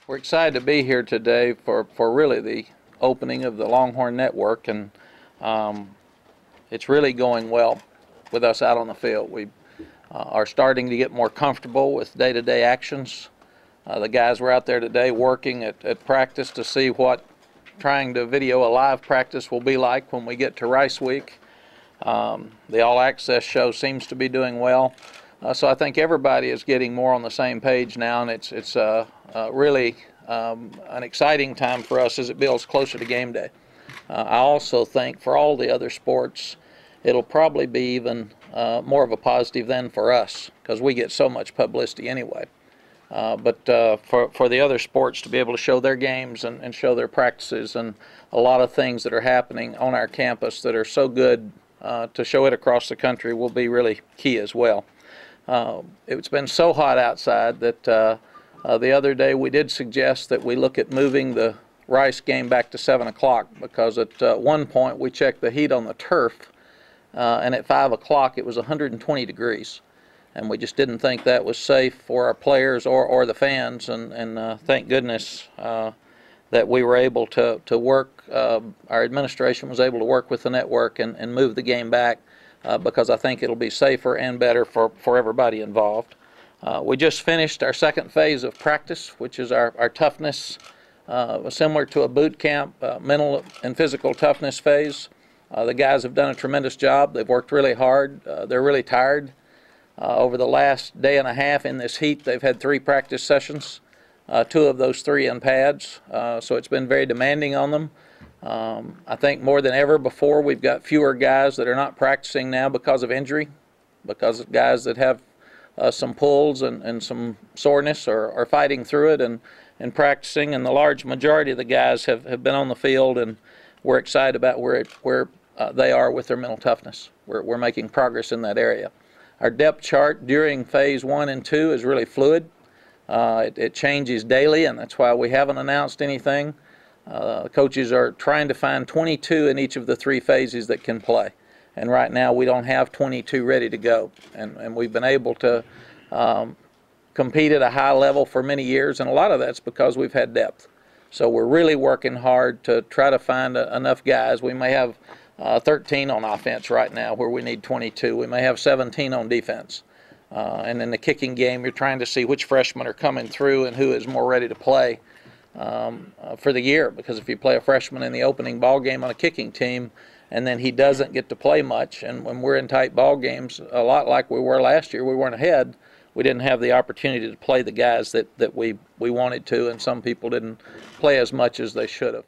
We're excited to be here today for really the opening of the Longhorn Network, and it's really going well with us out on the field. We are starting to get more comfortable with day-to-day actions. The guys were out there today working at practice to see what trying to video a live practice will be like when we get to Rice Week. The All Access show seems to be doing well. So I think everybody is getting more on the same page now, and it's really an exciting time for us as it builds closer to game day. I also think for all the other sports, it'll probably be even more of a positive than for us, because we get so much publicity anyway. But for the other sports to be able to show their games and show their practices and a lot of things that are happening on our campus that are so good to show it across the country will be really key as well. It's been so hot outside that the other day we did suggest that we look at moving the Rice game back to 7 o'clock, because at one point we checked the heat on the turf and at 5 o'clock it was 120 degrees. And we just didn't think that was safe for our players or the fans, and thank goodness that we were able to work, our administration was able to work with the network and move the game back, because I think it'll be safer and better for everybody involved. We just finished our second phase of practice, which is our toughness, similar to a boot camp, mental and physical toughness phase. The guys have done a tremendous job. They've worked really hard. They're really tired. Over the last day and a half in this heat, they've had 3 practice sessions, 2 of those 3 in pads, so it's been very demanding on them. I think more than ever before, we've got fewer guys that are not practicing now because of injury, because of guys that have some pulls and some soreness are fighting through it and practicing, and the large majority of the guys have been on the field, and we're excited about where they are with their mental toughness. We're making progress in that area. Our depth chart during phase 1 and 2 is really fluid. It changes daily, and that's why we haven't announced anything. Coaches are trying to find 22 in each of the 3 phases that can play. And right now we don't have 22 ready to go. And we've been able to compete at a high level for many years, and a lot of that's because we've had depth. So we're really working hard to try to find enough guys. We may have 13 on offense right now where we need 22. We may have 17 on defense. And in the kicking game, you're trying to see which freshmen are coming through and who is more ready to play for the year. Because if you play a freshman in the opening ball game on a kicking team and then he doesn't get to play much, and when we're in tight ball games, a lot like we were last year, we weren't ahead, we didn't have the opportunity to play the guys that we wanted to, and some people didn't play as much as they should have.